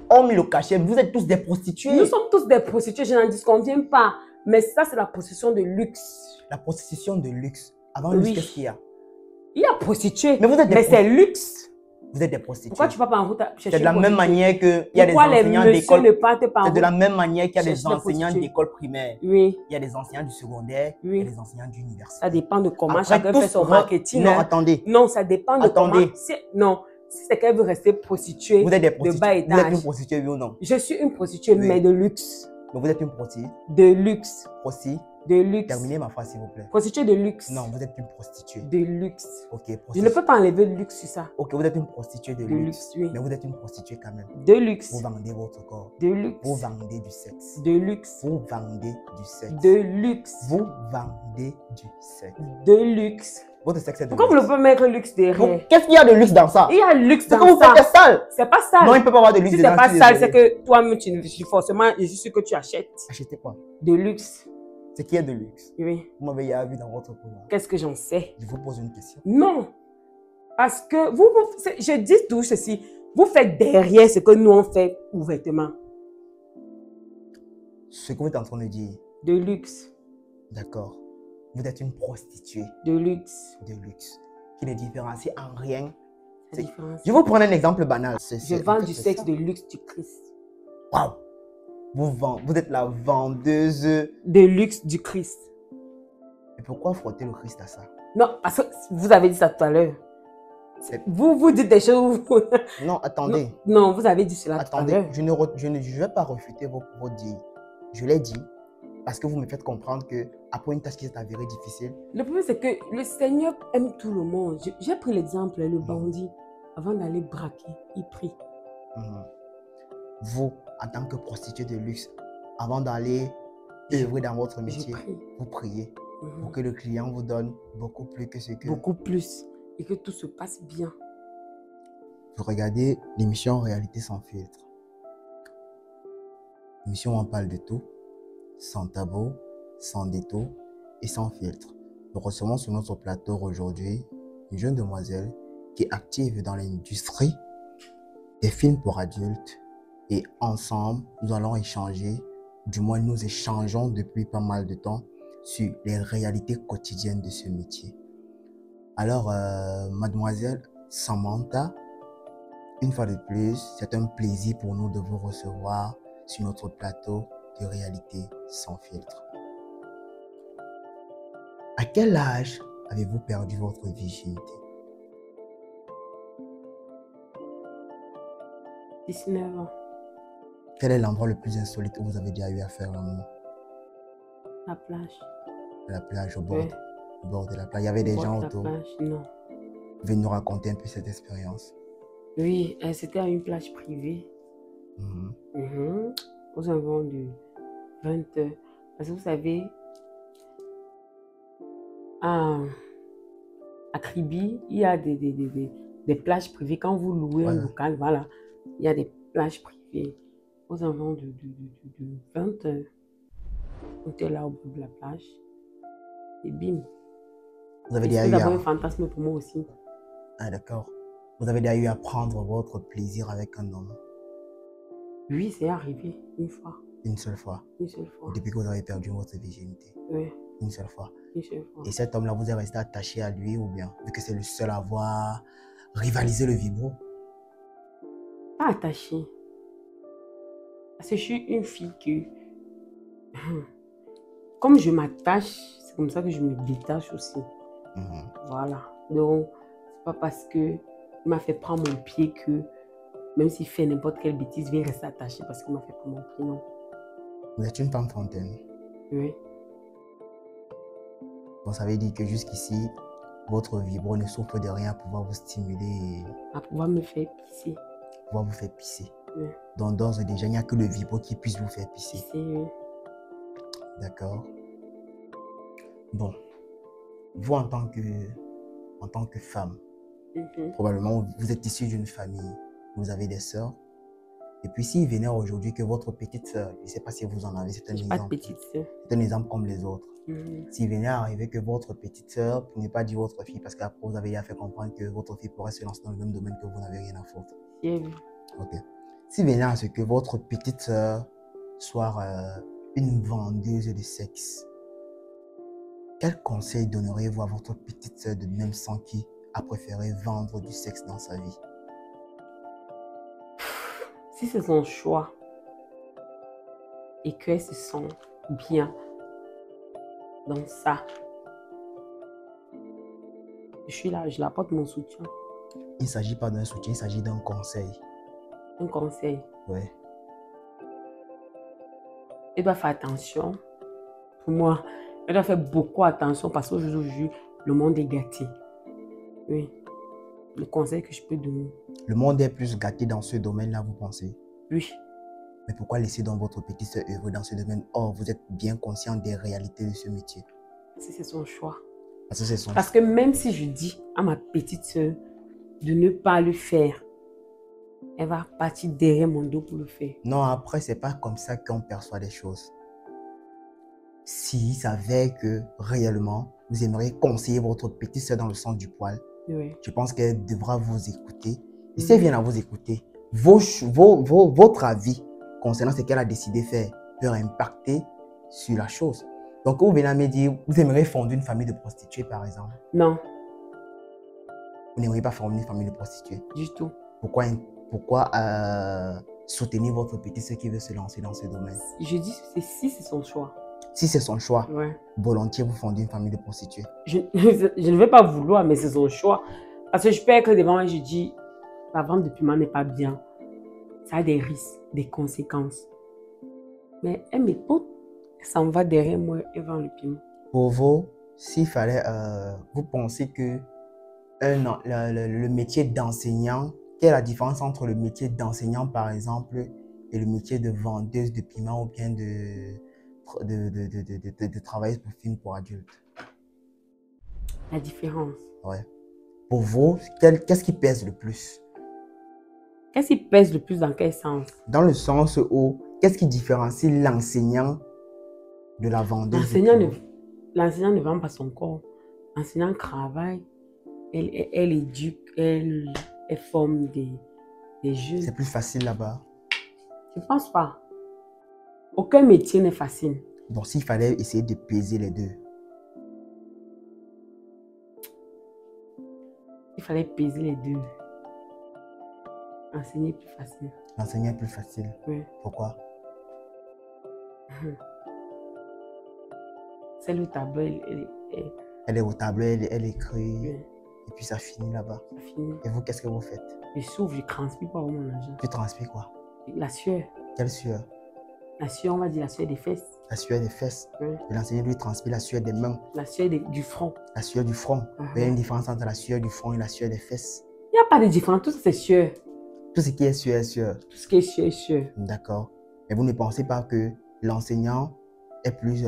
hormis le cachet, vous êtes tous des prostituées. Nous sommes tous des prostituées, je n'en disconviens pas. Mais ça, c'est la prostitution de luxe. La prostitution de luxe. Avant le luxe, Oui. qu'est-ce qu'il y a? Il y a prostituées, Mais vous êtes des mais c'est luxe. Vous êtes des prostituées. Pourquoi tu vas pas en route chercher C'est de la une même prostituée? manière qu'il y a des Pourquoi les enseignants messieurs d'école. ne partent pas en C'est de la route? même manière qu'il y a des Chercher des enseignants prostituées. d'école primaire. Oui, Il y a des enseignants du secondaire. Oui. Il y a des enseignants d'université. ça dépend de comment Après, chacun tous fait son vont- marketing. Non, hein. attendez. Non, ça dépend de Attendez. comment. Non, si c'est qu'elle veut rester prostituée Vous êtes des de prostituées. bas Vous êtes étage. une prostituée, oui ou non? Je suis une prostituée, Oui. mais de luxe. Mais vous êtes une prostituée. De luxe. Prostituée. De luxe. Terminez ma phrase, s'il vous plaît. Prostituée de luxe. Non, vous êtes une prostituée. De luxe. Ok, Je ne prostituée. peux pas enlever le luxe sur ça. Ok, vous êtes une prostituée de De luxe. luxe, oui. Mais vous êtes une prostituée quand même. De luxe. Vous vendez votre corps. De luxe. Vous vendez du sexe. De luxe. Vous vendez du sexe. De luxe. Vous vendez du sexe. De luxe. Votre sexe est de Pourquoi vous luxe. ne pouvez pas mettre luxe derrière? Qu'est-ce qu'il y a de luxe dans ça? Il y a luxe Ce que dans vous faites ça. est sale. C'est pas sale. Non, il ne peut pas avoir de luxe Si dedans. c'est pas je suis sale, c'est désolé. que toi-même, forcément, je suis sûr que tu achètes. Achetez quoi? De luxe. C'est qui est de luxe? Oui. Vous m'avez déjà vu dans votre couloir. Qu'est-ce que j'en sais? Je vous pose une question. Non. Parce que je dis tout ceci. Vous faites derrière ce que nous on fait ouvertement. Ce que vous êtes en train de dire, De luxe. d'accord. Vous êtes une prostituée De luxe. de luxe qui ne différencie en rien. La différence. Je vais vous prendre un exemple banal. Je vends du sexe de luxe du Christ. Waouh! Vous êtes la vendeuse. De luxe du Christ. Mais pourquoi frotter le Christ à ça? Non, parce que vous avez dit ça tout à l'heure. C'est- Vous dites des choses. Non, attendez. Non, vous avez dit cela tout à Attendez, l'heure. je vais pas refuter vos dires. Je l'ai dit parce que vous me faites comprendre que après une tâche qui s'est avérée difficile, Le problème, c'est que le Seigneur aime tout le monde. J'ai pris l'exemple, le bandit, avant d'aller braquer, il prie. vous, en tant que prostituée de luxe, avant d'aller œuvrer dans votre Je métier, prie. vous priez Mhm. pour que le client vous donne beaucoup plus que ce que Beaucoup plus. Et que tout se passe bien. vous regardez l'émission Réalité sans filtre. L'émission où on parle de tout, sans tabou, sans détour et sans filtre. Nous recevons sur notre plateau aujourd'hui une jeune demoiselle qui est active dans l'industrie des films pour adultes. Et ensemble, nous allons échanger, du moins nous échangeons depuis pas mal de temps, sur les réalités quotidiennes de ce métier. Alors, mademoiselle Samantha, une fois de plus, c'est un plaisir pour nous de vous recevoir sur notre plateau de Réalité sans filtre. À quel âge avez-vous perdu votre virginité? 19 ans. Quel est l'endroit le plus insolite où vous avez déjà eu à faire l'amour? La plage. À la plage, au bord, Ouais. au bord de la plage. Il y avait des gens La autour. plage, non. Vous pouvez nous raconter un peu cette expérience? Oui, c'était à une plage privée. Mhm. Mhm. Aux environs de 20 heures. Parce que vous savez, à Kribi, il y a des plages privées. Quand vous louez un Voilà. local, voilà, il y a des plages privées. Aux environs de 20 heures. On était là au bout de la plage. Et bim. Vous avez Et déjà c'est eu d'abord un à... fantasme pour moi aussi. Ah, d'accord. Vous avez déjà eu à prendre votre plaisir avec un homme Oui, c'est arrivé une fois. une seule fois, Une seule fois. depuis que vous avez perdu votre virginité. Oui, Une seule fois. une seule fois. Et cet homme-là, vous êtes resté attaché à lui ou bien, vu que c'est le seul à avoir rivalisé le vibro? Pas attachée. Parce que je suis une fille que... Comme je m'attache, c'est comme ça que je me détache aussi. Mhm. Voilà. Donc, c'est pas parce que il m'a fait prendre mon pied que, même s'il fait n'importe quelle bêtise, je vais rester attaché parce qu'il m'a fait prendre mon pied. Non. Vous êtes une femme fontaine. Oui. Donc ça veut dire que jusqu'ici, votre vibro ne souffre de rien à pouvoir vous stimuler et À pouvoir me faire pisser. pouvoir vous faire pisser. Oui. Donc d'ores et déjà, il n'y a que le vibro qui puisse vous faire pisser. Pisser, oui. D'accord. Bon. Vous, en tant que femme, Mhm. probablement, vous êtes issu d'une famille, vous avez des sœurs. Et puis, s'il venait aujourd'hui que votre petite sœur, je ne sais pas si vous en avez, c'est un J'ai pas de exemple. petite sœur. C'est un exemple comme les autres. Mhm. S'il venait à arriver que votre petite sœur, pour ne pas dire votre fille, parce qu'après vous avez déjà fait comprendre que votre fille pourrait se lancer dans le même domaine que vous n'avez rien à foutre. J'ai vu. Ok. Si venant à ce que votre petite sœur soit une vendeuse de sexe, quel conseil donneriez-vous à votre petite sœur de même sang qui a préféré vendre du sexe dans sa vie? Si c'est son choix et qu'elle se sent bien dans ça, je suis là, je l'apporte mon soutien. Il ne s'agit pas d'un soutien, il s'agit d'un conseil. Un conseil. Ouais. Elle doit faire attention. Pour moi, elle doit faire beaucoup attention parce qu'aujourd'hui, le monde est gâté. Oui. Le conseil que je peux donner. Le monde est plus gâté dans ce domaine-là, vous pensez? Oui. Mais pourquoi laisser donc votre petite sœur œuvrer dans ce domaine? Or, vous êtes bien conscient des réalités de ce métier. Si c'est son choix. Parce que c'est son Parce que même si je dis à ma petite sœur de ne pas le faire, elle va partir derrière mon dos pour le faire. Non, après, c'est pas comme ça qu'on perçoit les choses. S'il s'avère que réellement, vous aimeriez conseiller votre petite sœur dans le sens du poil, Oui. je pense qu'elle devra vous écouter. Et si elle vient à vous écouter, votre avis concernant ce qu'elle a décidé de faire peut impacter sur la chose. Donc, vous venez à me dire, vous aimeriez fonder une famille de prostituées, par exemple. Non, Vous n'aimeriez pas fonder une famille de prostituées. du tout. Pourquoi soutenir votre petite sœur qui veut se lancer dans ce domaine? Je dis si c'est son choix. Si c'est son choix, Ouais. volontiers vous fondez une famille de prostituées. Je ne vais pas vouloir, mais c'est son choix. Parce que je peux être devant et je dis, la vente de piment n'est pas bien. Ça a des risques, des conséquences. Mais elle m'écoute, elle s'en va derrière moi et vend le piment. Pour vous, s'il fallait, vous pensez que le métier d'enseignant, quelle est la différence entre le métier d'enseignant, par exemple, et le métier de vendeuse de piment ou bien de travailleuse pour film pour adultes? La différence. Ouais. Pour vous, qu'est-ce qui pèse le plus? Qu'est-ce qui pèse le plus dans quel sens? Dans le sens où, qu'est-ce qui différencie l'enseignant de la vendeuse? L'enseignant ne vend pas son corps. L'enseignant travaille, elle éduque, elle forme des jeunes. C'est plus facile là-bas. Je ne pense pas. Aucun métier n'est facile. Donc, s'il fallait essayer de peser les deux. Il fallait peser les deux. Enseigner est plus facile. L'enseigner est plus facile. Oui. Pourquoi? Celle au tableau, Elle est au tableau, elle écrit, oui, et puis ça finit là-bas. ça finit. Et vous, qu'est-ce que vous faites? Je souffre, je ne transpire pas mon argent. Tu transpires quoi? La sueur. Quelle sueur? La sueur, on va dire la sueur des fesses. La sueur des fesses. Oui. Et l'enseignant lui transpire la sueur des mains. La sueur du front. La sueur du front. Uh-huh. Il y a une différence entre la sueur du front et la sueur des fesses. Il n'y a pas de différence, tout ça c'est sueur. Tout ce qui est sueur est sueur. Tout ce qui est sueur est sueur. D'accord. Et vous ne pensez pas que l'enseignant est plus...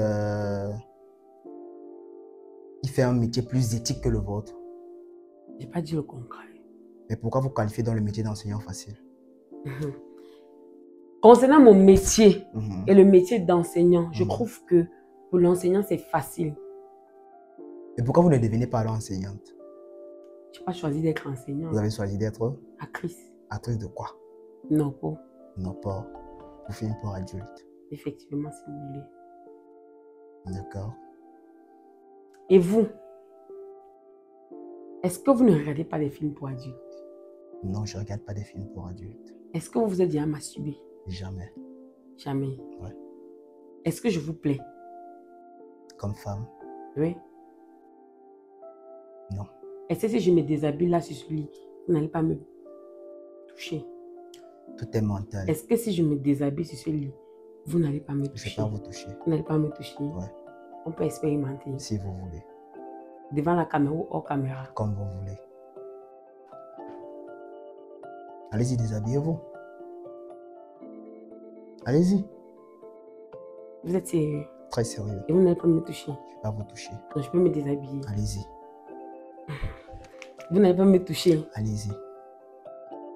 il fait un métier plus éthique que le vôtre? Je n'ai pas dit le contraire. Mais pourquoi vous qualifiez dans le métier d'enseignant facile? Concernant mon métier Mhm. et le métier d'enseignant, je Mhm. trouve que pour l'enseignant, c'est facile. Et pourquoi vous ne devenez pas alors enseignante? Je n'ai pas choisi d'être enseignant. Vous avez choisi d'être Actrice. actrice de quoi? Non, pas. Non, pas pour film pour adultes. Effectivement, si vous voulez. D'accord. Et vous, est-ce que vous ne regardez pas des films pour adultes? Non, je ne regarde pas des films pour adultes. Est-ce que vous vous êtes déjà masturbé? Jamais. Jamais. Ouais. Est-ce que je vous plais? Comme femme, Oui. non. Est-ce que si je me déshabille là sur ce lit, vous n'allez pas me toucher? Tout est mental. Est-ce que si je me déshabille sur ce lit, vous n'allez pas me Je ne sais toucher? pas vous toucher. Vous n'allez pas me toucher? Ouais. On peut expérimenter. Si vous voulez. Devant la caméra ou hors caméra. Comme vous voulez. Allez-y, déshabillez-vous. Allez-y. Vous êtes sérieux? Très sérieux. Et vous n'allez pas me toucher? Je ne vais pas vous toucher. Donc je peux me déshabiller. Allez-y. Vous n'allez pas me toucher? Allez-y.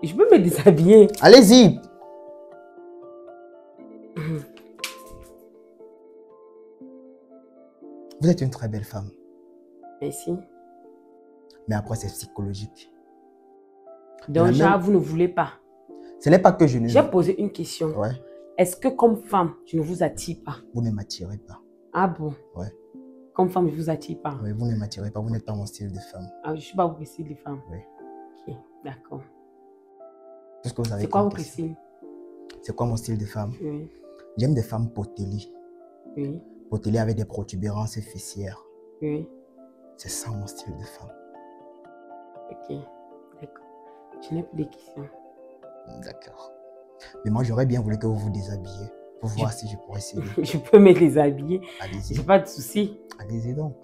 Je peux me déshabiller. Allez-y. Vous êtes une très belle femme. Merci. Mais après, c'est psychologique. Donc, La genre, même- vous ne voulez pas. Ce n'est pas que je ne... J'ai posé une question. Ouais. Est-ce que comme femme, je ne vous attire pas? Vous ne m'attirez pas. Ah bon? Ouais. Comme femme, je ne vous attire pas? Oui, vous ne m'attirez pas. Vous n'êtes pas mon style de femme. Ah, je ne suis pas votre style de femme. Oui. Ok, d'accord. Tout ce que vous avez C'est quoi comme votre question. style? C'est quoi mon style de femme? Oui. J'aime des femmes potelées. Oui. Potelées avec des protubérances fessières. Oui. C'est ça mon style de femme. Ok, d'accord. Je n'ai plus de questions. D'accord. Mais moi, j'aurais bien voulu que vous vous déshabilliez pour voir si je pourrais essayer. Je peux me déshabiller. Allez-y. J'ai pas de souci. Allez-y donc.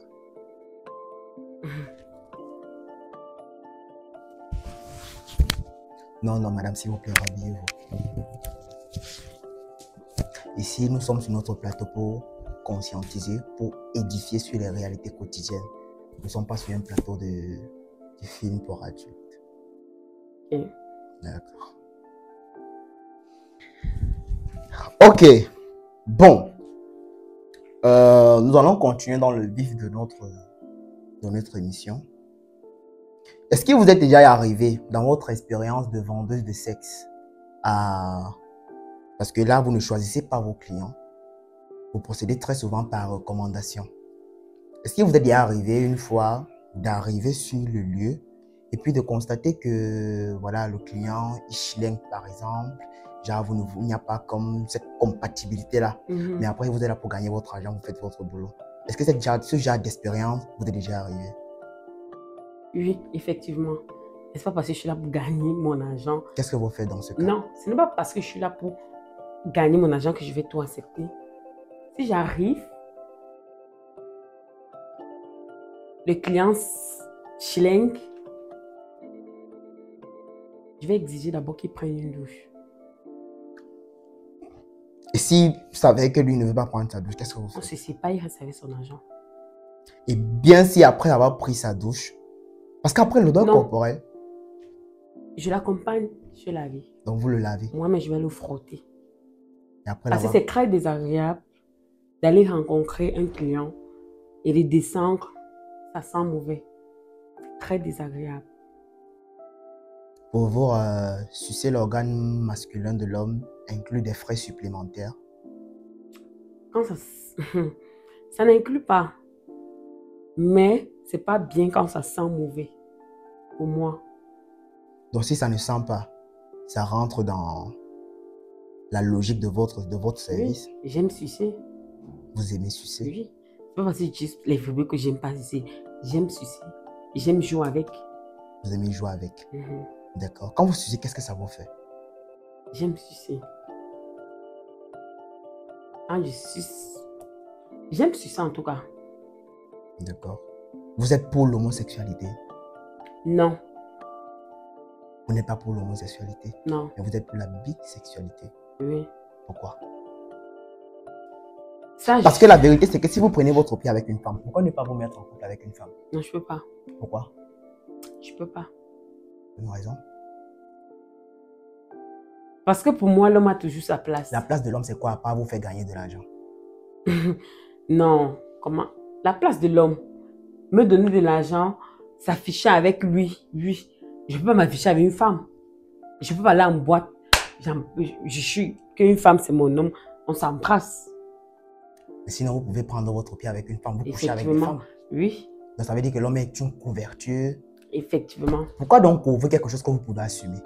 Non, non, madame, s'il vous plaît, habillez-vous. Ici, nous sommes sur notre plateau pour conscientiser, pour édifier sur les réalités quotidiennes. Nous ne sommes pas sur un plateau de film pour adultes. Ok. D'accord. Ok. Bon. Nous allons continuer dans le vif de notre émission. Est-ce que vous êtes déjà arrivé dans votre expérience de vendeuse de sexe à... Parce que là, vous ne choisissez pas vos clients. Vous procédez très souvent par recommandation. Est-ce que vous êtes déjà arrivé une fois d'arriver sur le lieu et puis de constater que voilà, le client, il schlingue par exemple, genre il n'y a pas comme cette compatibilité-là. Mais après, vous êtes là pour gagner votre argent, vous faites votre boulot. Est-ce que ce genre d'expérience vous est déjà arrivé? Oui, effectivement. N'est-ce pas parce que je suis là pour gagner mon argent? Qu'est-ce que vous faites dans ce cas? Non, ce n'est pas parce que je suis là pour gagner mon argent que je vais tout accepter. Si j'arrive, le client schlingue, je vais exiger d'abord qu'il prenne une douche. Et si vous savez que lui ne veut pas prendre sa douche, qu'est-ce que vous On faites? ne sait pas, il reste avec son argent. Et bien si après avoir pris sa douche, parce qu'après l'odeur corporelle, je l'accompagne sur la vie. donc vous le lavez. Moi, mais je vais le frotter. Et après Parce que c'est très désagréable d'aller rencontrer un client et de descendre, ça sent mauvais. C'est très désagréable. Pour vous, sucer l'organe masculin de l'homme inclut des frais supplémentaires. Quand ça n'inclut pas. Mais c'est pas bien quand ça sent mauvais. Pour moi. Donc si ça ne sent pas, ça rentre dans la logique de votre service. Oui, j'aime sucer. Vous aimez sucer? Oui. C'est pas parce que juste les verbes que j'aime pas sucer. J'aime sucer. J'aime jouer avec. Vous aimez jouer avec. D'accord. Quand vous sucez, qu'est-ce que ça vous fait? J'aime sucer. Quand je suce, j'aime sucer en tout cas. D'accord. Vous êtes pour l'homosexualité? Non. Vous n'êtes pas pour l'homosexualité? Non. Mais vous êtes pour la bisexualité? Oui. Pourquoi? Ça, parce que la vérité, c'est que si vous prenez votre pied avec une femme, pourquoi ne pas vous mettre en couple avec une femme? Non, je peux pas. Pourquoi? Je peux pas. Une raison? Parce que pour moi, l'homme a toujours sa place. La place de l'homme, c'est quoi? À part vous faire gagner de l'argent? Non. Comment? La place de l'homme, me donner de l'argent, s'afficher avec lui. Oui. Je ne peux pas m'afficher avec une femme. Je ne peux pas aller en boîte. Je suis qu'une femme, c'est mon homme. On s'embrasse. Mais sinon, vous pouvez prendre votre pied avec une femme, vous couchez avec une femme. Oui. Donc, ça veut dire que l'homme est une couverture. Effectivement. Pourquoi donc couvrir quelque chose que vous pouvez assumer?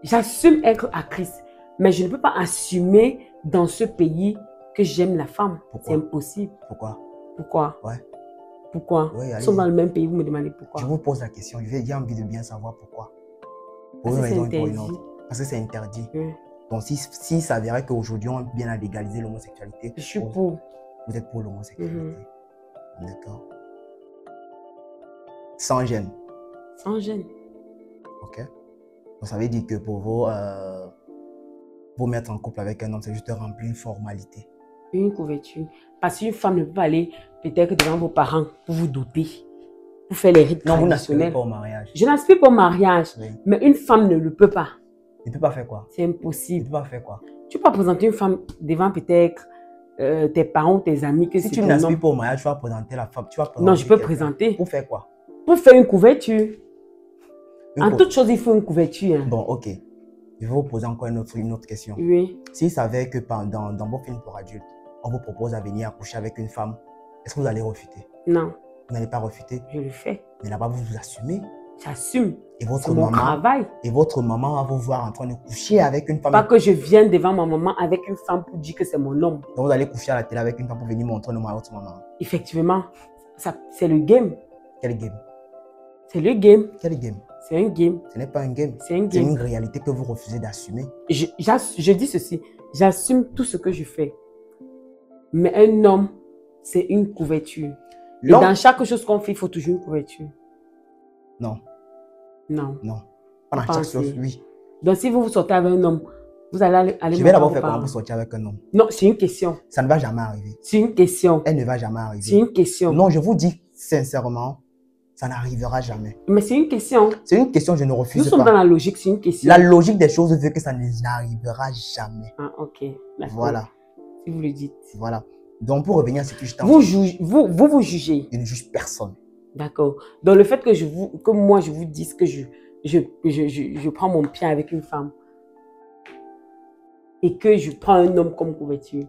J'assume être actrice, mais je ne peux pas assumer dans ce pays que j'aime la femme. C'est impossible. Pourquoi? Pourquoi? Ouais. Pourquoi? Oui, nous sommes dans le même pays, vous me demandez pourquoi. Je vous pose la question, j'ai envie de bien savoir pourquoi. Pour une raison ou pour une autre. Parce que c'est interdit. Oui. Donc, si ça s'avérait qu'aujourd'hui, on vient à légaliser l'homosexualité, je suis pour. Vous êtes pour l'homosexualité. D'accord. Sans gêne. Sans gêne. Ok. Donc, ça veut dire que pour vous, vous mettre en couple avec un homme, c'est juste remplir une formalité. Une couverture. Parce qu'une femme ne peut pas aller peut-être devant vos parents pour vous doter, pour faire les rites traditionnels. Non, vous n'aspirez pas au mariage. Je n'aspire pas au mariage, oui. Mais une femme ne le peut pas. Elle ne peut pas faire quoi? C'est impossible. Elle ne peut pas faire quoi? Tu peux pas présenter une femme devant peut-être tes parents ou tes amis que si tu n'aspires pas au mariage, tu vas présenter la femme. Non, je peux présenter. Pour faire quoi? Pour faire une couverture. En toute chose, il faut une couverture. Hein. Bon, ok. Je vais vous poser encore une autre question. Oui. S'il s'avère que dans vos films pour adultes, on vous propose à venir accoucher avec une femme, est-ce que vous allez refuser? Non. Vous n'allez pas refuser? Je le fais. Mais là-bas, vous vous assumez. J'assume. Et votre C'est mon maman, travail. et votre maman va vous voir en train de coucher avec une femme. Pas que je vienne devant ma maman avec une femme pour dire que c'est mon homme. Donc vous allez coucher à la télé avec une femme pour venir montrer le nom à votre maman. Effectivement, c'est le game. Quel game? C'est le game. Quel game? C'est un game. Ce n'est pas un game. C'est un C'est game. une réalité que vous refusez d'assumer. Je dis ceci. J'assume tout ce que je fais. Mais un homme, c'est une couverture. Et dans chaque chose qu'on fait, il faut toujours une couverture. Non. Non. Non. Pendant chaque chose, oui. Donc si vous sortez avec un homme, vous allez Je vais d'abord faire comment pour sortir avec un homme. Non, c'est une question. Ça ne va jamais arriver. C'est une question. Elle ne va jamais arriver. C'est une question. Non, je vous dis sincèrement, ça n'arrivera jamais. Mais c'est une question. C'est une question, je ne refuse pas. Nous sommes dans la logique, c'est une question. La logique des choses veut que ça n'arrivera jamais. Ah, ok. Voilà. Si vous le dites. Voilà. Donc, pour revenir à ce que je t'en vous jugez. Je ne juge personne. D'accord. Donc, le fait que moi, je vous dise que je prends mon pied avec une femme et que je prends un homme comme couverture.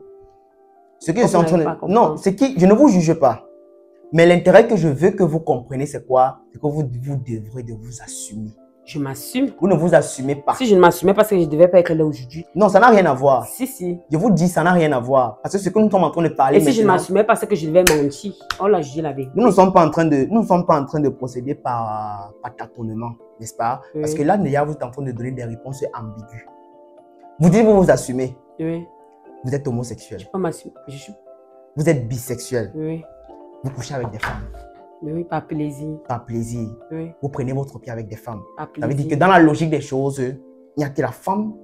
Ce que je suis en train de... Non, c'est que je ne vous juge pas. Mais l'intérêt que je veux que vous compreniez, c'est quoi? C'est que vous devrez de vous assumer. Je m'assume. Vous ne vous assumez pas. Si je ne m'assumais pas, c'est que je ne devais pas être là aujourd'hui. Non, ça n'a rien à voir. Si. Je vous dis, ça n'a rien à voir. Parce que ce que nous sommes en train de parler maintenant... Et si je ne m'assumais pas, c'est que je devais mentir. Oh là, je dis la vérité. Nous ne sommes pas en train de procéder par tâtonnement, n'est-ce pas? Oui. Parce que là, Néa, vous êtes en train de donner des réponses ambiguës. Vous dites, vous vous assumez. Oui. Vous êtes homosexuel. Je ne peux pas m'assumer. Vous êtes bisexuel. Oui. Vous couchez avec des femmes. Oui, par plaisir. Par plaisir. Oui. Vous prenez votre pied avec des femmes. Par plaisir. Ça veut dire que dans la logique des choses, il n'y a que la femme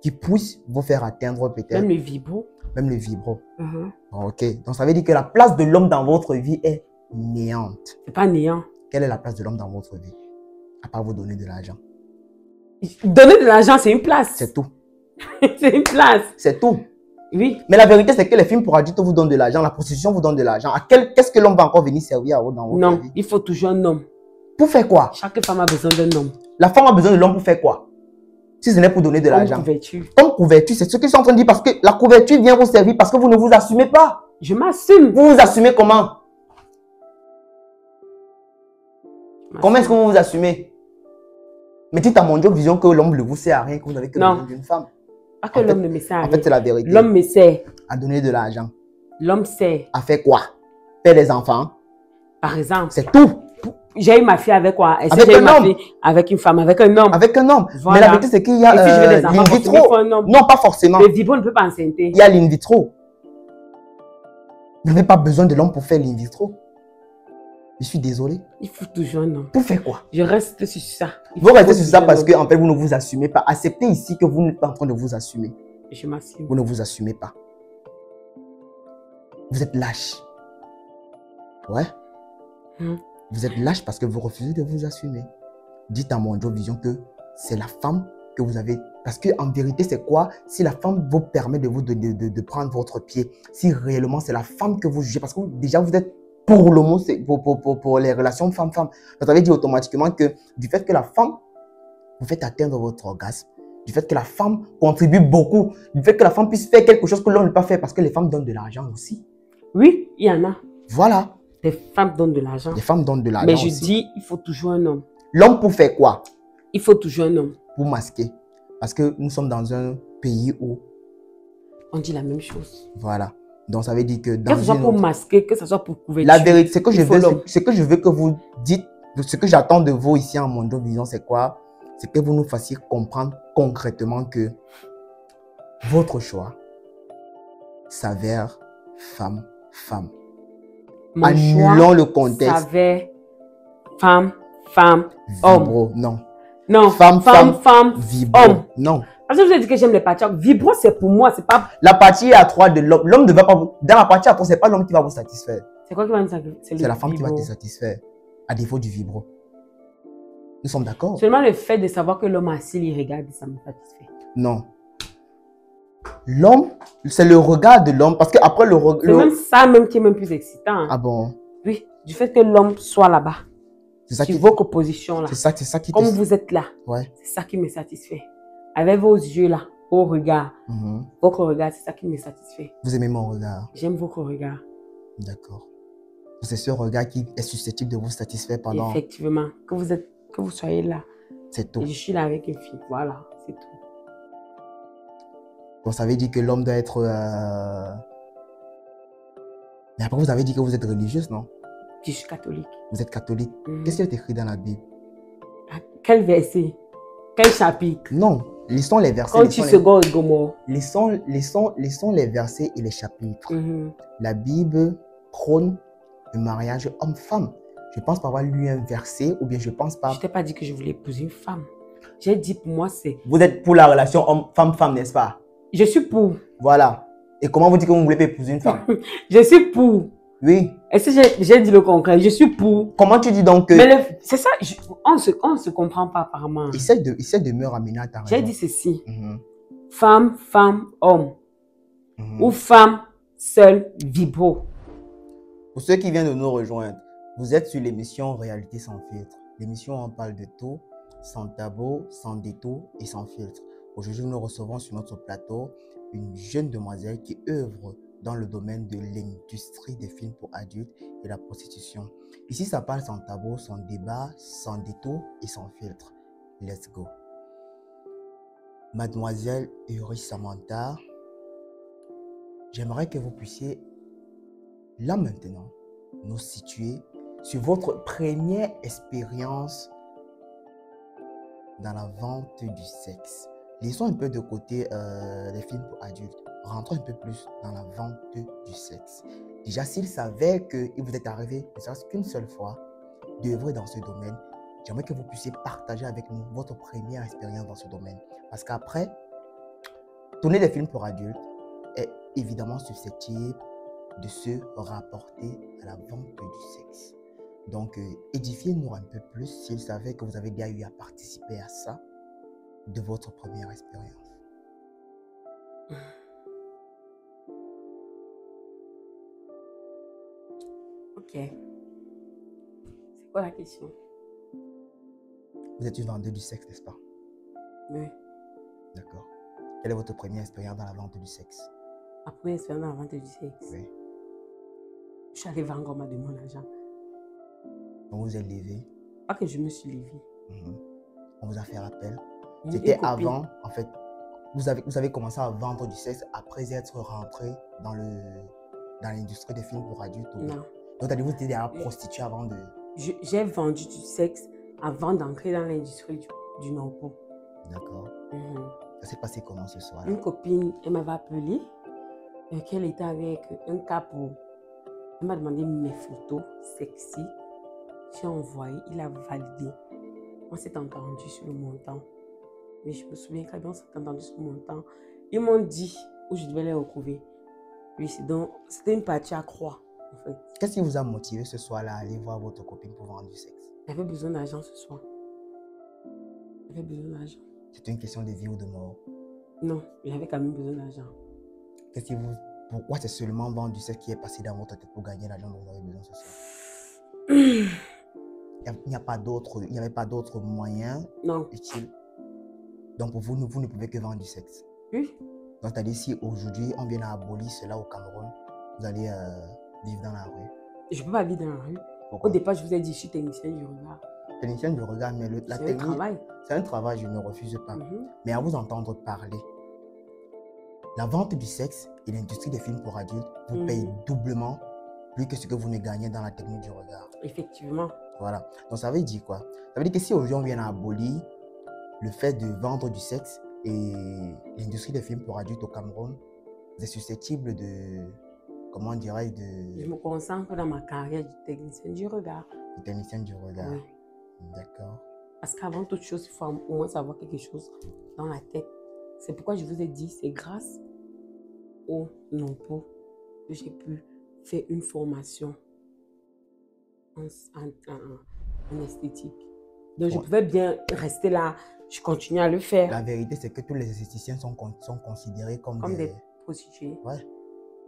qui puisse vous faire atteindre peut-être. Même le vibro. Même le vibro. Ok. Donc ça veut dire que la place de l'homme dans votre vie est néante. C'est pas néant. Quelle est la place de l'homme dans votre vie? À part vous donner de l'argent. Donner de l'argent, c'est une place. C'est tout. C'est une place. C'est tout. Oui. Mais la vérité, c'est que les films pour adultes vous donnent de l'argent, la prostitution vous donne de l'argent. Qu'est-ce que l'homme va encore venir servir à vous dans votre vie? Non, il faut toujours un homme. Pour faire quoi? Chaque femme a besoin d'un homme. La femme a besoin de l'homme pour faire quoi? Si ce n'est pour donner de l'argent. Comme couverture. Comme couverture, c'est ce que je suis en train de dire parce que la couverture vient vous servir parce que vous ne vous assumez pas. Je m'assume. Vous vous assumez comment? Comment est-ce que vous vous assumez? Mais dites à mon Dieu vision que l'homme ne vous sert à rien, que vous n'avez que besoin d'une femme. Pas que l'homme ne me sert à rien. En fait, c'est la vérité. L'homme me sert. À donner de l'argent. L'homme sert. À faire quoi? Faire des enfants. Par exemple. C'est tout. J'ai eu ma fille avec quoi? Avec un homme. Avec une femme, avec un homme. Avec un homme. Voilà. Mais la vérité, c'est qu'il y a l'in vitro. Non, pas forcément. Le vibro ne peut pas enceinter. Il y a l'in vitro. Vous n'avez pas besoin de l'homme pour faire l'in vitro. Je suis désolé. Il faut toujours un homme. Pour faire quoi? Je reste sur ça. Vous restez sur ça parce que en fait, vous ne vous assumez pas. Acceptez ici que vous n'êtes pas en train de vous assumer. Je m'assume. Vous ne vous assumez pas. Vous êtes lâche. Ouais. Vous êtes lâche parce que vous refusez de vous assumer. Dites à mon Joe Vision que c'est la femme que vous avez. Parce qu'en vérité, c'est quoi? Si la femme vous permet de prendre votre pied, si réellement c'est la femme que vous jugez, parce que déjà vous êtes pour le mot, pour les relations femme-femme. Vous avez dit automatiquement que du fait que la femme vous fait atteindre votre orgasme, du fait que la femme contribue beaucoup, du fait que la femme puisse faire quelque chose que l'homme ne peut pas faire, parce que les femmes donnent de l'argent aussi. Oui, il y en a. Voilà. Les femmes donnent de l'argent. Les femmes donnent de l'argent. Mais je dis, il faut toujours un homme. L'homme pour faire quoi? Il faut toujours un homme. Pour masquer. Parce que nous sommes dans un pays où on dit la même chose. Voilà. Donc ça veut dire que dans que ce soit pour masquer, que ce soit pour couverture. La vérité, ce que je veux que vous dites, ce que j'attends de vous ici en Mondo Vision, c'est quoi? C'est que vous nous fassiez comprendre concrètement que votre choix s'avère femme. Mon Annulons le contexte. S'avère femme, vibro, homme. Non. Non. Femme, vibro, homme. Non. Parce que je vous ai dit que j'aime les parties. Vibro, c'est pour moi, c'est pas... La partie à 3 de l'homme. L'homme ne va pas vous... Dans la partie à 3, c'est pas l'homme qui va vous satisfaire. C'est quoi qui va me satisfaire? C'est la femme qui va te satisfaire. À défaut du vibro. Nous sommes d'accord? Seulement le fait de savoir que l'homme assis, il regarde, ça me satisfait. Non. L'homme, c'est le regard de l'homme. Parce qu'après le regard... C'est même ça même qui est même plus excitant. Hein. Ah bon? Oui. Du fait que l'homme soit là-bas. C'est ça sur vos positions là. C'est ça qui comme vous êtes là. Ouais. C'est ça qui me satisfait. Avec vos yeux là, vos regards. Mhm. Votre regard, c'est ça qui me satisfait. Vous aimez mon regard? J'aime votre regard. D'accord. C'est ce regard qui est susceptible de vous satisfaire pendant... Effectivement. Que vous soyez là. C'est tout. Et je suis là avec une fille. Voilà, c'est tout. Donc ça veut dire que l'homme doit être... Mais après, vous avez dit que vous êtes religieuse, non? Je suis catholique. Vous êtes catholique. Qu'est-ce qui est écrit dans la Bible? Quel verset? Quel chapitre? Non, lisons les versets. Quand tu secondes Gomorrhe. Lisons les versets et les chapitres. La Bible prône le mariage homme-femme. Je pense pas avoir lu un verset ou bien je pense pas... Je t'ai pas dit que je voulais épouser une femme. J'ai dit pour moi c'est... Vous êtes pour la relation homme-femme-femme, n'est-ce pas? Je suis pour. Voilà. Et comment vous dites que vous ne voulez pas épouser une femme? Je suis pour. Oui. Est-ce que j'ai dit le concret? Je suis pour. Comment tu dis donc que... C'est ça, on se comprend pas apparemment. Essaie de me ramener à ta raison. J'ai dit ceci. Femme, femme, homme. Ou femme, seule, vibro. Pour ceux qui viennent de nous rejoindre, vous êtes sur l'émission Réalité sans filtre. L'émission où on parle de tout, sans tabou, sans détour et sans filtre. Aujourd'hui, nous recevons sur notre plateau une jeune demoiselle qui œuvre dans le domaine de l'industrie des films pour adultes et la prostitution. Ici, ça parle sans tabou, sans débat, sans détour et sans filtre. Let's go. Mademoiselle Uri Samantha, j'aimerais que vous puissiez, là maintenant, nous situer sur votre première expérience dans la vente du sexe. Laissons un peu de côté les films pour adultes. Rentrons un peu plus dans la vente du sexe. Déjà, s'il savait qu'il vous est arrivé, ne serait-ce qu'une seule fois, d'œuvrer dans ce domaine, j'aimerais que vous puissiez partager avec nous votre première expérience dans ce domaine. Parce qu'après, tourner des films pour adultes est évidemment susceptible de se rapporter à la vente du sexe. Donc, édifiez-nous un peu plus s'il savait que vous avez déjà eu à participer à ça de votre première expérience. Ok. C'est quoi la question? Vous êtes une vendeuse du sexe, n'est-ce pas? Oui. D'accord. Quelle est votre première expérience dans la vente du sexe? Ma première expérience dans la vente du sexe? Oui. Je suis allée vendre, on m'a demandé l'argent. Donc vous êtes levé? Pas que je me suis levée. On vous a fait appel? C'était avant, en fait, vous avez commencé à vendre du sexe après être rentré dans l'industrie des films pour adultes? Ou... Non. Donc, vous étiez déjà prostituée avant de... J'ai vendu du sexe avant d'entrer dans l'industrie du non-pot. D'accord. Ça s'est passé comment ce soir-là? Une copine, elle m'avait appelé, qu'elle était avec un capot. Elle m'a demandé mes photos sexy. J'ai envoyé, il a validé. On s'est entendu sur le montant. Mais je me souviens très bien, on s'est entendu sur le montant. Ils m'ont dit où je devais les retrouver. Oui, c'était une partie à croix, en fait. Qu'est-ce qui vous a motivé ce soir-là à aller voir votre copine pour vendre du sexe? J'avais besoin d'argent ce soir. J'avais besoin d'argent. C'était une question de vie ou de mort? Non, j'avais quand même besoin d'argent. Pourquoi c'est seulement vendre du sexe qui est passé dans votre tête pour gagner l'argent dont vous avez besoin ce soir? Il n'y avait pas d'autres moyens utiles. Donc pour vous, vous ne pouvez que vendre du sexe. Oui. Donc c'est-à-dire si aujourd'hui on vient à abolir cela au Cameroun, vous allez vivre dans la rue. Je ne peux pas vivre dans la rue. Pourquoi? Au départ, je vous ai dit, je suis technicienne du regard. Technicienne du regard, mais la technique... C'est un travail. C'est un travail, je ne refuse pas. Mais à vous entendre parler, la vente du sexe et l'industrie des films pour adultes vous payent doublement plus que ce que vous ne gagnez dans la technique du regard. Effectivement. Voilà. Donc ça veut dire quoi? Ça veut dire que si aujourd'hui on vient à abolir le fait de vendre du sexe et l'industrie des films pour adultes au Cameroun, vous êtes susceptible de, comment dirais-je, de... Je me concentre dans ma carrière de technicien du regard. De technicien du regard. Oui. D'accord. Parce qu'avant toute chose, il faut au moins savoir quelque chose dans la tête. C'est pourquoi je vous ai dit, c'est grâce au non-pot que j'ai pu faire une formation en esthétique. Donc, je pouvais bien rester là, je continue à le faire. La vérité, c'est que tous les esthéticiens sont considérés comme des prostituées. Ouais.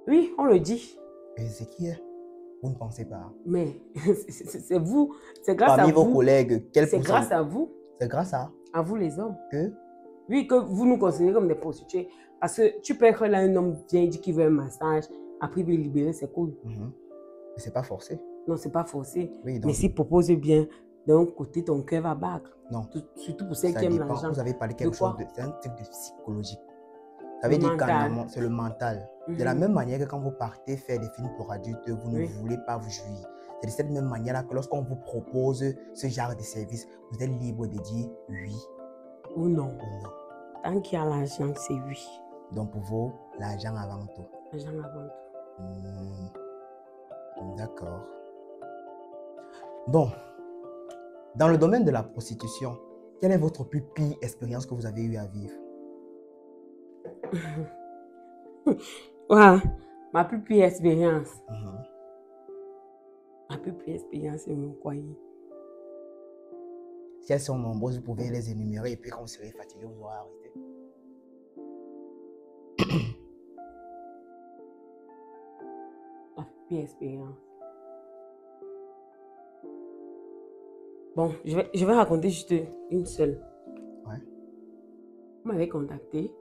Oui, on le dit. Et c'est qui est? Vous ne pensez pas. Mais c'est vous, c'est grâce Parmi à vous. Parmi vos collègues, quel C'est grâce à vous. C'est grâce à vous les hommes. Que Oui, que vous nous considérez comme des prostituées. Parce que tu peux être là, un homme vient, il dit qu'il veut un massage, après il veut libérer ses couilles. Mais c'est pas forcé. Non, c'est pas forcé. Oui, donc, mais s'il propose bien, d'un côté, ton cœur va battre. non. Surtout pour ceux Ça qui aiment dépend. l'argent. Vous avez parlé quelque chose de... C'est un truc de psychologique. Ça Le veut dire qu'en mental. amont, c'est le mental. De la même manière que quand vous partez faire des films pour adultes, vous ne voulez pas vous jouir. C'est de cette même manière-là que lorsqu'on vous propose ce genre de service, vous êtes libre de dire oui ou non. ou non. Tant qu'il y a l'argent, c'est oui. Donc pour vous, l'argent avant tout. L'argent avant tout. D'accord. Bon, dans le domaine de la prostitution, quelle est votre plus pire expérience que vous avez eu à vivre? Ouais, ma plus pire expérience. Ma plus pire expérience, c'est mon foyer. Si elles sont nombreuses, vous pouvez les énumérer et puis quand vous serez fatigué, vous aurez arrêté. Ma plus pire expérience. Bon, je vais raconter juste une seule. Ouais. Vous m'avez contacté.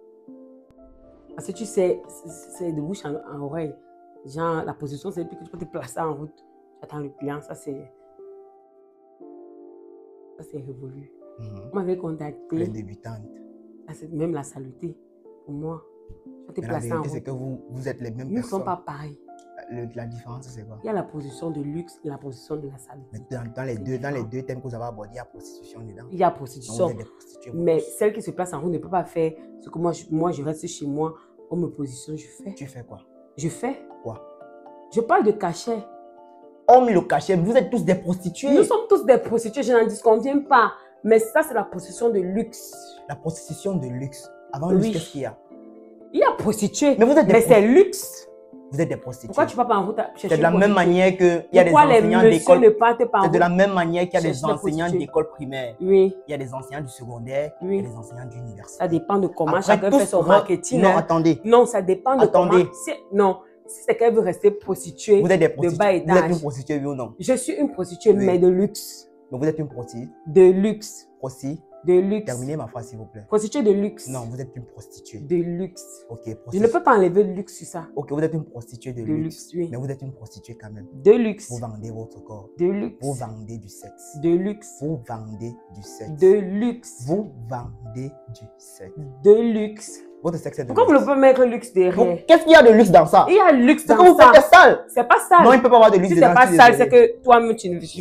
Parce que tu sais, c'est de bouche en oreille. Genre, la position, c'est depuis que tu peux te placer en route. Tu attends le client, ça c'est révolu. Vous m'avez contacté. Les débutantes. Même la saluté, pour moi. Mais la vérité, c'est que vous êtes les mêmes personnes. Nous ne sommes pas pareils. La différence, c'est quoi? Il y a la position de luxe et la position de la saluté. Mais dans les deux thèmes que vous avez abordés, il y a prostitution dedans. Il y a prostitution. Donc, vous êtes des prostituées. Mais celle qui se place en route ne peut pas faire ce que moi je reste chez moi, on me positionne, je fais. Tu fais quoi? Je fais. Quoi? Je parle de cachet. Oh, mais le cachet, vous êtes tous des prostituées. Nous sommes tous des prostituées, je n'en disconviens pas. Mais ça, c'est la prostitution de luxe. La prostitution de luxe. Avant luxe, qu'est-ce qu'il y a? Il y a prostituées. Mais vous êtes des c'est luxe. Vous êtes des prostituées. Pourquoi tu ne vas pas en route chercher? C'est de la même manière qu'il y a des enseignants d'école. C'est de la même manière qu'il y a des enseignants d'école primaire. Oui. Il y a des enseignants du secondaire. Oui. Il y a des enseignants d'université. Ça dépend de comment chacun fait son marketing. Non, attendez. Non, ça dépend de comment. Non, si c'est qu'elle veut rester prostituée. Vous êtes des prostituées. De bas étage. Vous êtes une prostituée, oui ou non? Je suis une prostituée, mais de luxe. Mais vous êtes une prostituée. De luxe. De luxe. Terminez ma phrase, s'il vous plaît. Prostituée de luxe. Non, vous êtes une prostituée. De luxe. Ok, Je ne peux pas enlever de luxe sur ça. Ok, vous êtes une prostituée de luxe. Oui. Mais vous êtes une prostituée quand même. De luxe. Vous vendez votre corps. De luxe. Vous vendez du sexe. De luxe. Vous vendez du sexe. De luxe. Vous vendez du sexe. De luxe. Votre sexe est de Pourquoi vous ne pouvez mettre luxe derrière? Qu'est-ce qu'il y a de luxe dans ça? Il y a luxe dans ça. Ce que vous faites est sale. C'est pas sale. Non, il ne peut pas avoir de luxe si dedans. C'est pas sale, c'est que toi-même,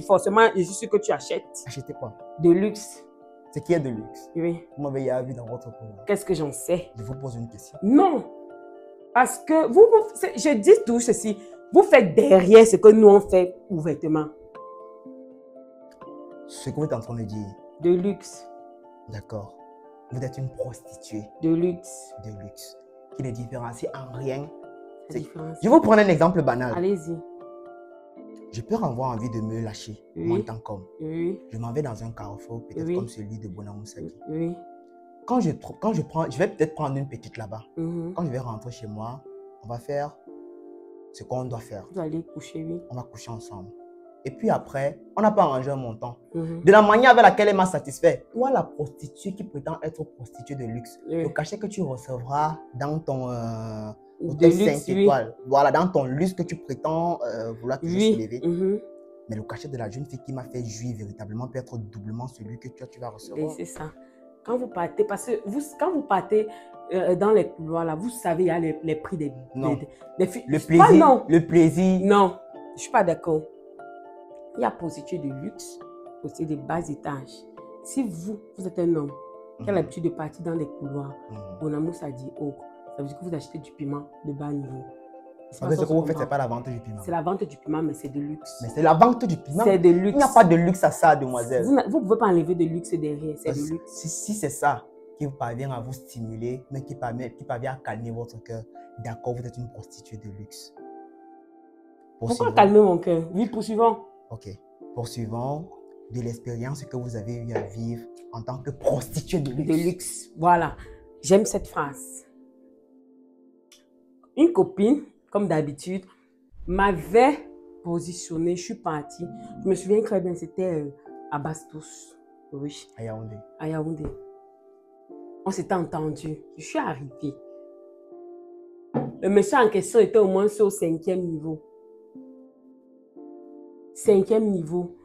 forcément, je suis sûr que tu achètes. Achetez quoi? De luxe. Ce qui est de luxe. Oui. Vous m'avez vu dans votre programme. Qu'est-ce que j'en sais? Je vous pose une question. Non. Parce que je dis tout ceci. Vous faites derrière ce que nous on fait ouvertement. Ce que vous êtes en train de dire. De luxe. D'accord. Vous êtes une prostituée. De luxe. De luxe. Qui ne différencie en rien. Je vais vous prendre un exemple banal. Allez-y. Je peux avoir envie de me lâcher, oui. comme. Oui. Je m'en vais dans un carrefour, peut-être comme celui de Bonamoussagi. Oui. Je vais peut-être prendre une petite là-bas. Quand je vais rentrer chez moi, on va faire ce qu'on doit faire. Vous allez coucher, oui. On va coucher ensemble. Et puis après, on n'a pas arrangé un montant. De la manière avec laquelle elle m'a satisfait. Toi, la prostituée qui prétend être prostituée de luxe, le cachet que tu recevras dans ton hôtel 5 étoiles, voilà, dans ton luxe que tu prétends vouloir toujours s'élever. Mais le cachet de la jeune fille qui m'a fait jouir véritablement peut être doublement celui que tu vas recevoir. Et c'est ça. Quand vous partez, parce que quand vous partez dans les couloirs, là, vous savez, il y a les prix des filles. Le plaisir. Non. Le plaisir. Non, je ne suis pas d'accord. Il y a prostituée de luxe, aussi des bas étages. Si vous êtes un homme qui a l'habitude de partir dans les couloirs, mon amour, ça dit oh, ça veut dire que vous achetez du piment de bas niveau. Ce que vous faites, ce n'est pas la vente du piment. C'est la vente du piment, mais c'est de luxe. Mais c'est la vente du piment. C'est de luxe. Il n'y a pas de luxe à ça, demoiselle. Vous ne pouvez pas enlever de luxe derrière, c'est de luxe. Si c'est ça qui parvient à vous stimuler, mais qui parvient à calmer votre cœur, d'accord, vous êtes une prostituée de luxe. Pourquoi calmer mon cœur? Oui, poursuivons. Ok. Poursuivons de l'expérience que vous avez eu à vivre en tant que prostituée de luxe. De luxe, voilà. J'aime cette phrase. Une copine, comme d'habitude, m'avait positionné, je suis partie. Je me souviens très bien, c'était à Bastos. Oui. À Yaoundé. À Yaoundé. On s'était entendu. Je suis arrivée. Le monsieur en question était au moins sur le 5e niveau. 5e niveau.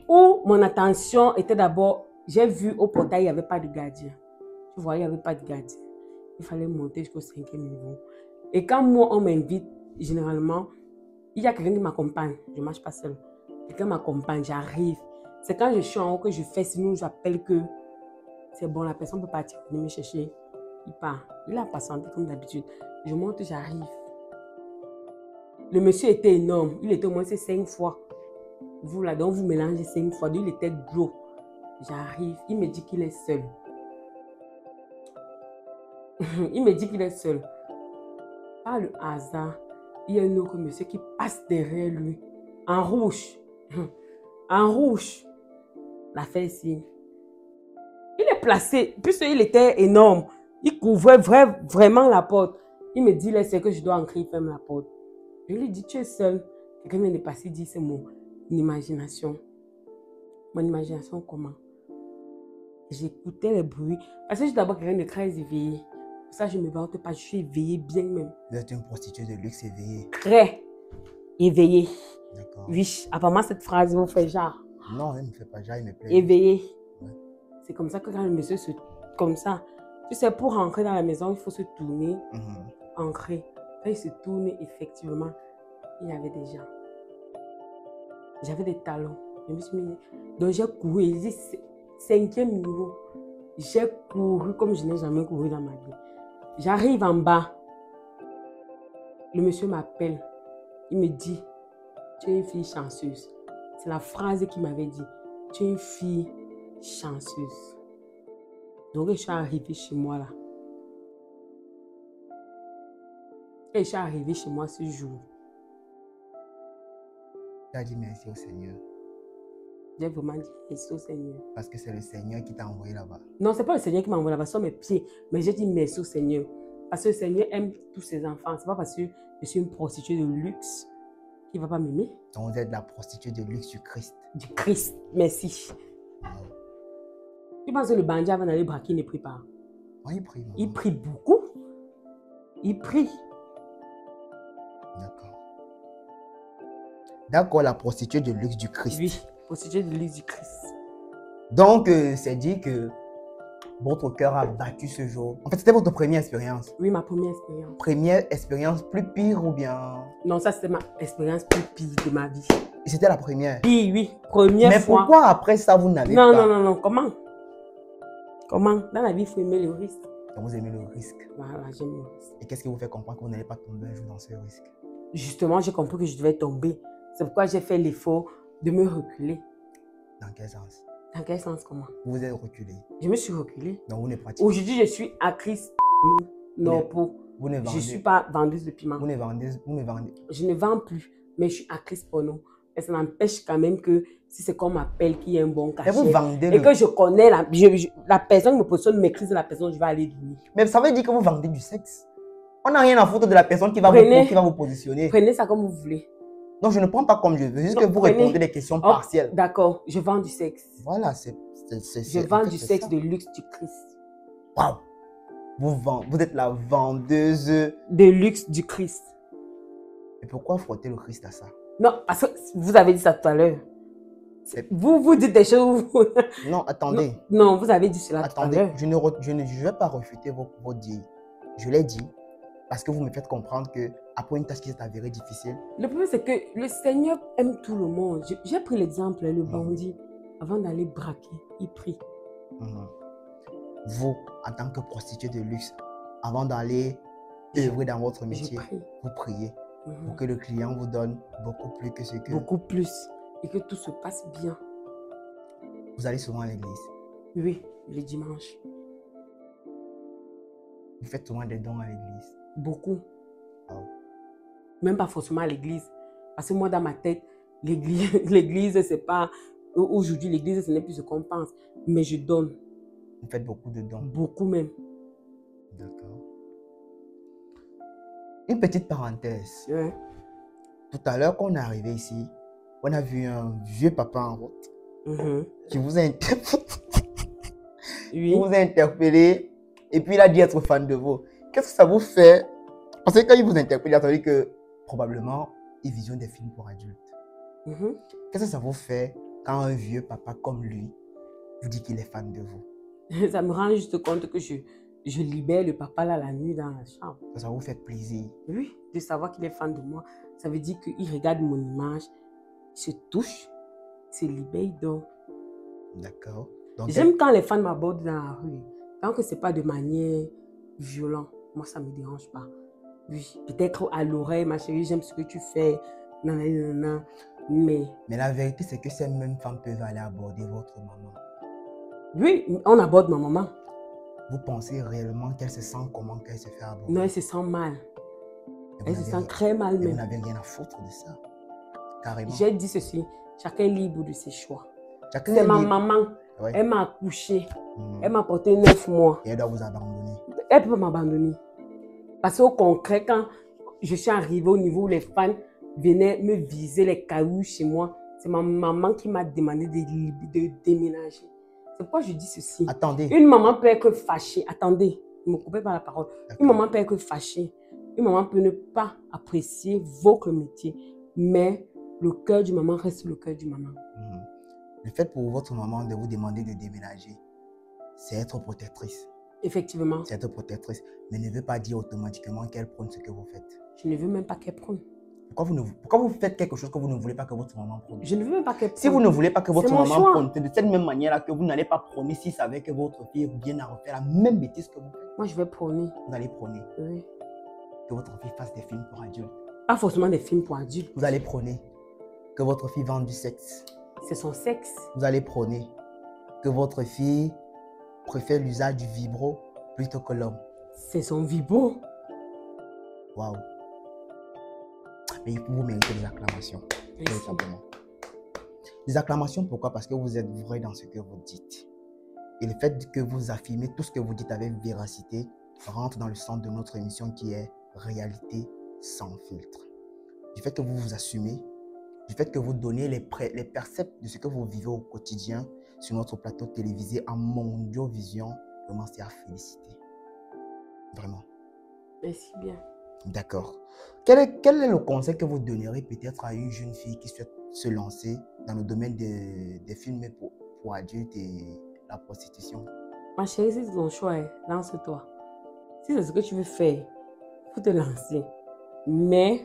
Où mon attention était d'abord, j'ai vu au portail, il n'y avait pas de gardien. Tu vois, il n'y avait pas de gardien. Il fallait monter jusqu'au 5e niveau. Et quand moi, on m'invite, généralement, il y a quelqu'un qui m'accompagne. Je ne marche pas seule. Quelqu'un m'accompagne, j'arrive. C'est quand je suis en haut que je fais, sinon j'appelle que c'est bon, la personne peut partir, venir me chercher. Il part. Il a patienté comme d'habitude. Je monte, j'arrive. Le monsieur était énorme. Il était au moins 5 fois. Vous là, donc vous mélangez 5 fois. Il était gros. J'arrive. Il me dit qu'il est seul. Il me dit qu'il est seul. Par le hasard, il y a un autre monsieur qui passe derrière lui. En rouge. En rouge. La fait signe. Il est placé, puisqu'il était énorme. Il couvrait vraiment la porte. Il me dit, là, c'est que je dois entrer, il ferme la porte. Je lui dis, tu es seul. Quelqu'un vient de passer, il dit, c'est mon imagination. Mon imagination, comment? J'écoutais les bruits. Parce que je suis d'abord quelqu'un de très éveillé. Pour ça, je ne me vante pas, je suis éveillée bien même. Vous êtes une prostituée de luxe éveillée. Très éveillée. D'accord. Oui, apparemment, cette phrase vous fait genre. Non, elle ne me fait pas genre, il me plaît. Éveillée. Ouais. C'est comme ça que quand le monsieur se... Comme ça. Tu sais, pour rentrer dans la maison, il faut se tourner, ancrer. Quand il se tourne, effectivement, il y avait des gens. J'avais des talons. Je me suis mis... Donc, j'ai couru. Il dit 5e niveau. J'ai couru comme je n'ai jamais couru dans ma vie. J'arrive en bas. Le monsieur m'appelle. Il me dit, tu es une fille chanceuse. C'est la phrase qu'il m'avait dit. Tu es une fille chanceuse. Donc, je suis arrivée chez moi là. Et je suis arrivée chez moi ce jour. Tu as dit merci au Seigneur. J'ai vraiment dit merci au Seigneur. Parce que c'est le Seigneur qui t'a envoyé là-bas. Non, ce n'est pas le Seigneur qui m'a envoyé là-bas, ce sont mes pieds. Mais j'ai dit merci au Seigneur. Parce que le Seigneur aime tous ses enfants. Ce n'est pas parce que je suis une prostituée de luxe qu'il ne va pas m'aimer. Donc vous êtes la prostituée de luxe du Christ. Du Christ, merci. Tu penses que le bandit avant d'aller braquer, il ne prie pas? Oui, il prie. Il prie beaucoup. Il prie. D'accord. D'accord, la prostituée de luxe du Christ. Oui, prostituée de luxe du Christ. Donc, c'est dit que votre cœur a battu ce jour. En fait, c'était votre première expérience. Oui, ma première expérience. Première expérience plus pire ou bien... Non, ça c'était ma expérience plus pire de ma vie. Et c'était la première. Oui, oui, première Mais fois. pourquoi après ça, vous n'avez Non, pas... non, comment? Comment? Dans la vie, il faut aimer le risque. Donc, vous aimez le risque. Voilà, j'aime le risque. Et qu'est-ce qui vous fait comprendre que vous n'allez pas tomber un jour dans ce risque? Justement, j'ai compris que je devais tomber. C'est pourquoi j'ai fait l'effort de me reculer. Dans quel sens? Dans quel sens, comment? Vous vous êtes reculé. Je me suis reculée. Donc, vous ne pratiquez. Aujourd'hui, je suis actrice Norpo. Vous ne vendez. Je ne suis pas vendeuse de piment. Vous ne vendez. Je ne vends plus, mais je suis actrice porno. Et ça n'empêche quand même que si c'est qu'on m'appelle, qu'il y a un bon cachet, Et vous vendez et que je connais la personne me positionne, maîtrise de la personne, je vais aller dormir. Mais ça veut dire que vous vendez du sexe. On n'a rien à foutre de la personne qui va vous positionner. Prenez ça comme vous voulez. Donc, je ne prends pas comme je veux, juste que vous répondez des questions partielles. D'accord, je vends du sexe. Voilà, je vends du sexe de luxe du Christ. Waouh! Vous êtes la vendeuse de luxe du Christ. Et pourquoi frotter le Christ à ça? Non, parce que vous avez dit ça tout à l'heure. Vous dites des choses. Non, attendez. Non, vous avez dit cela tout à l'heure. Je ne vais pas refuter vos dires. Je l'ai dit parce que vous me faites comprendre que après une tâche qui s'est avérée difficile. Le problème, c'est que le Seigneur aime tout le monde. J'ai pris l'exemple, le bandit, avant d'aller braquer, il prie. Vous, en tant que prostituée de luxe, avant d'aller œuvrer dans votre métier, vous priez pour que le client vous donne beaucoup plus que ce que... Beaucoup plus. Et que tout se passe bien. Vous allez souvent à l'église? Oui, les dimanches. Vous faites souvent des dons à l'église? Beaucoup. Oh. Même pas forcément à l'église. Parce que moi, dans ma tête, l'église, c'est pas... Aujourd'hui, l'église, ce n'est plus ce qu'on pense. Mais je donne. Vous faites beaucoup de dons? Beaucoup même. D'accord. Une petite parenthèse. Ouais. Tout à l'heure, quand on est arrivé ici, on a vu un vieux papa en route qui vous a Oui. Il vous a interpellé et puis il a dit être fan de vous. Qu'est-ce que ça vous fait? Parce que quand il vous interpelle, il a dit que probablement il visionne des films pour adultes. Mhm. Qu'est-ce que ça vous fait quand un vieux papa comme lui vous dit qu'il est fan de vous? Ça me rend juste compte que je libère le papa là la nuit dans la chambre. Ça vous fait plaisir. Oui, de savoir qu'il est fan de moi. Ça veut dire qu'il regarde mon image, il se touche, il se libère, il dort. D'accord. Donc, J'aime quand les fans m'abordent dans la rue. Tant que ce n'est pas de manière violente, moi ça ne me dérange pas. Oui, peut-être à l'oreille, ma chérie, j'aime ce que tu fais. Nanana, mais la vérité, c'est que ces mêmes femmes peuvent aller aborder votre maman. oui, on aborde ma maman. Vous pensez réellement qu'elle se sent comment qu'elle se fait aborder? Non, elle se sent mal. Et Elle vous se n'avez sent très mal et vous même. n'avez rien à foutre de ça. Carrément. J'ai dit ceci, chacun est libre de ses choix. Chacun C'est est ma libre. maman. Ouais. Elle m'a accouché. Mhm. Elle m'a porté 9 mois. Et elle doit vous abandonner. Elle peut m'abandonner. Parce qu'au concret, quand je suis arrivée au niveau où les fans venaient me viser les cailloux chez moi, c'est ma maman qui m'a demandé de déménager. C'est pourquoi je dis ceci. Attendez. Une maman peut être fâchée. Attendez, ne me coupez pas la parole. Une maman peut être fâchée. Une maman peut ne pas apprécier votre métier. Mais le cœur du maman reste le cœur du maman. Mhm. Le fait pour votre maman de vous demander de déménager, c'est être protectrice. Effectivement, C'est être protectrice. Mais ne veut pas dire automatiquement qu'elle prône ce que vous faites. je ne veux même pas qu'elle prenne. Pourquoi vous faites quelque chose que vous ne voulez pas que votre maman prône? Je ne veux même pas qu'elle prenne. Si vous ne voulez pas que votre C'est mon maman choix. prône, c'est de cette même manière-là que vous n'allez pas prôner si ça avec que votre fille vient à refaire la même bêtise que vous faites. Moi, je vais prôner. Vous allez prôner Oui. que votre fille fasse des films pour adultes. Pas forcément des films pour adultes. Vous allez prôner que votre fille vende du sexe. C'est son sexe. Vous allez prôner que votre fille préfère l'usage du vibro plutôt que l'homme. C'est son vibro. Waouh. Mais vous méritez des acclamations. Tout Merci. simplement. Des acclamations, pourquoi? Parce que vous êtes vrai dans ce que vous dites. Et le fait que vous affirmez tout ce que vous dites avec véracité rentre dans le centre de notre émission qui est Réalité sans filtre. Du fait que vous vous assumez, du fait que vous donnez les percepts de ce que vous vivez au quotidien sur notre plateau télévisé en Mondiovision, vraiment c'est à féliciter. Vraiment. Merci bien. D'accord. Quel est le conseil que vous donnerez peut-être à une jeune fille qui souhaite se lancer dans le domaine des films pour adultes et la prostitution? Ma chérie, si c'est ton choix, lance-toi. Si c'est ce que tu veux faire, il faut te lancer. Mais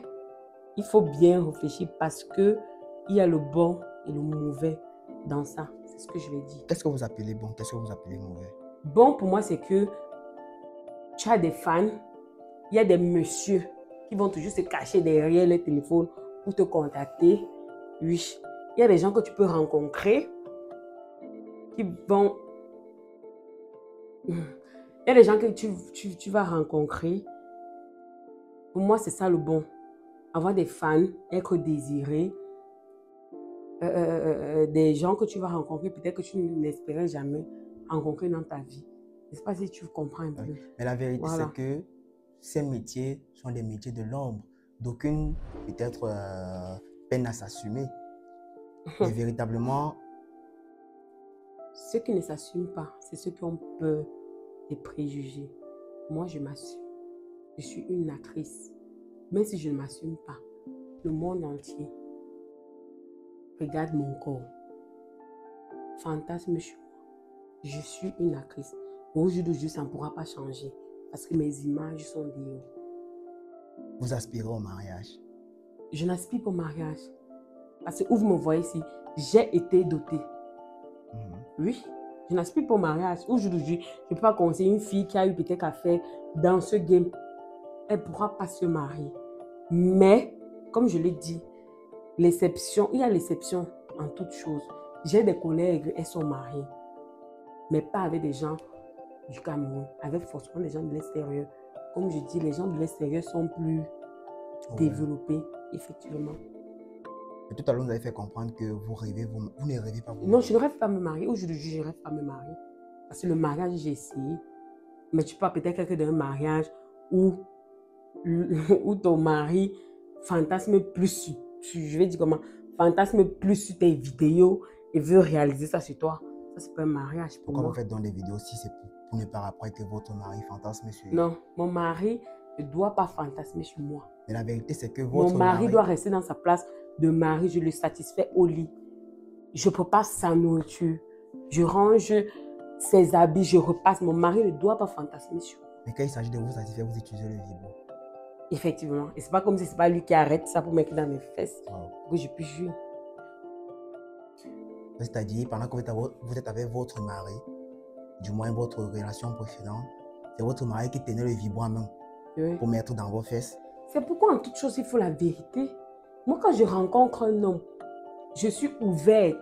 il faut bien réfléchir parce que il y a le bon et le mauvais dans ça. C'est ce que je vais dire. Qu'est-ce que vous appelez bon? Qu'est-ce que vous appelez mauvais? Bon pour moi, c'est que tu as des fans, il y a des messieurs qui vont toujours se cacher derrière le téléphone pour te contacter. Oui, il y a des gens que tu peux rencontrer qui vont... Il y a des gens que tu vas rencontrer. Pour moi, c'est ça le bon. Avoir des fans, être désiré. Des gens que tu vas rencontrer, peut-être que tu n'espérais jamais rencontrer dans ta vie. Je ne sais pas si tu comprends un peu. Oui. Mais la vérité, Voilà. c'est que ces métiers sont des métiers de l'ombre. D'aucunes, peut-être, peine à s'assumer. Mais véritablement, Ceux qui ne s'assument pas, c'est ceux qui ont peur des préjugés. Moi, je m'assume. Je suis une actrice. Même si je ne m'assume pas, le monde entier regarde mon corps. Fantasme sur moi. Je suis une actrice. Au jour d'aujourd'hui, ça ne pourra pas changer. Parce que mes images sont des hauts. vous aspirez au mariage. Je n'aspire pas au mariage. Parce que où vous me voyez ici, j'ai été dotée. Oui, je n'aspire pas au mariage. Aujourd'hui, je ne peux pas conseiller une fille qui a eu peut-être à faire dans ce game. Elle ne pourra pas se marier. Mais, comme je l'ai dit, l'exception, il y a l'exception en toutes choses. J'ai des collègues, elles sont mariées. Mais pas avec des gens du Cameroun, avec forcément des gens de l'extérieur. Comme je dis, les gens de l'extérieur sont plus développés, effectivement. Et tout à l'heure, vous avez fait comprendre que vous rêvez, vous ne rêvez pas. Non, je ne rêve pas me marier. Aujourd'hui, je ne rêve pas me marier. Parce que le mariage, j'ai essayé. Mais tu parles peut-être quelqu'un d'un mariage où ton mari fantasme plus sur, je vais dire comment, fantasme plus sur tes vidéos et veut réaliser ça sur toi. Ça, c'est pas un mariage pour Pourquoi moi. vous faites donc des vidéos si c'est pour ne pas après que votre mari fantasme sur... Non, mon mari ne doit pas fantasmer sur moi. Mais la vérité, c'est que Mon votre mari doit rester dans sa place de mari. Je le satisfais au lit. Je prépare sa nourriture. Je range ses habits. Je repasse. Mon mari ne doit pas fantasmer sur moi. Mais quand il s'agit de vous satisfaire, vous utilisez le vibro. Effectivement. Et c'est pas comme si c'est pas lui qui arrête ça pour mettre dans mes fesses. Wow. Pour que je puisse jouer. C'est-à-dire, pendant que vous êtes avec votre mari, du moins votre relation précédente, c'est votre mari qui tenait le vibro en main Oui. pour mettre dans vos fesses. C'est pourquoi en toute chose, il faut la vérité. Moi, quand je rencontre un homme, je suis ouverte.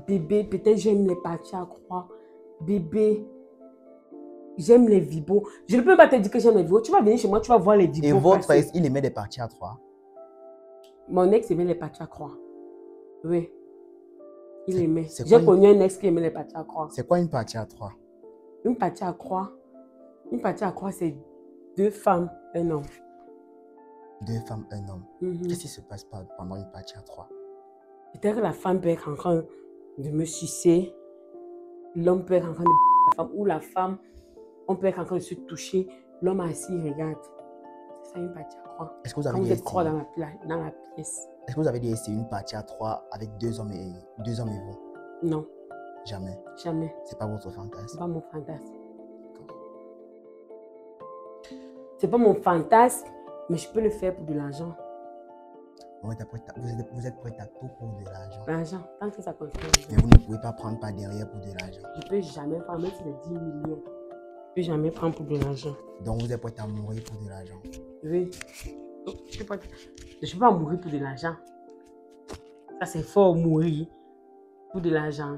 Bébé, peut-être j'aime les parties à croix. Bébé, j'aime les vibros. Je ne peux pas te dire que j'aime les vibros. Tu vas venir chez moi, tu vas voir les vibros. Et votre ex, il aimait des parties à 3. Mon ex aimait les parties à croix. Oui. Il aimait. C'est J'ai quoi connu un ex qui aimait les parties à croix. C'est quoi une partie à 3? Une partie à croix. Une partie à croix, c'est 2 femmes, un homme. 2 femmes, un homme. Qu'est-ce qui se passe pendant une partie à 3? Peut-être que la femme peut être en train de me sucer. L'homme peut être en train de la femme. Ou la femme, on peut être en train de se toucher. L'homme assis, il regarde. C'est ça une partie à croix. Est-ce que vous Quand avez vous déjà êtes croix essayé? dans la pièce. Est-ce que vous avez déjà essayé une partie à 3 avec 2 hommes et vous? Non, Jamais. jamais. C'est pas votre C'est fantasme. pas mon fantasme. C'est pas mon fantasme, mais je peux le faire pour de l'argent. Vous êtes prêt à tout pour de l'argent. L'argent, tant que ça continue. Mais vous ne pouvez pas prendre par derrière pour de l'argent. Je peux jamais prendre, même si c'est 10 millions. Je peux jamais prendre pour de l'argent. Donc vous êtes prêt à mourir pour de l'argent. Oui. Je ne peux pas mourir pour de l'argent. Ça, c'est fort, mourir pour de l'argent.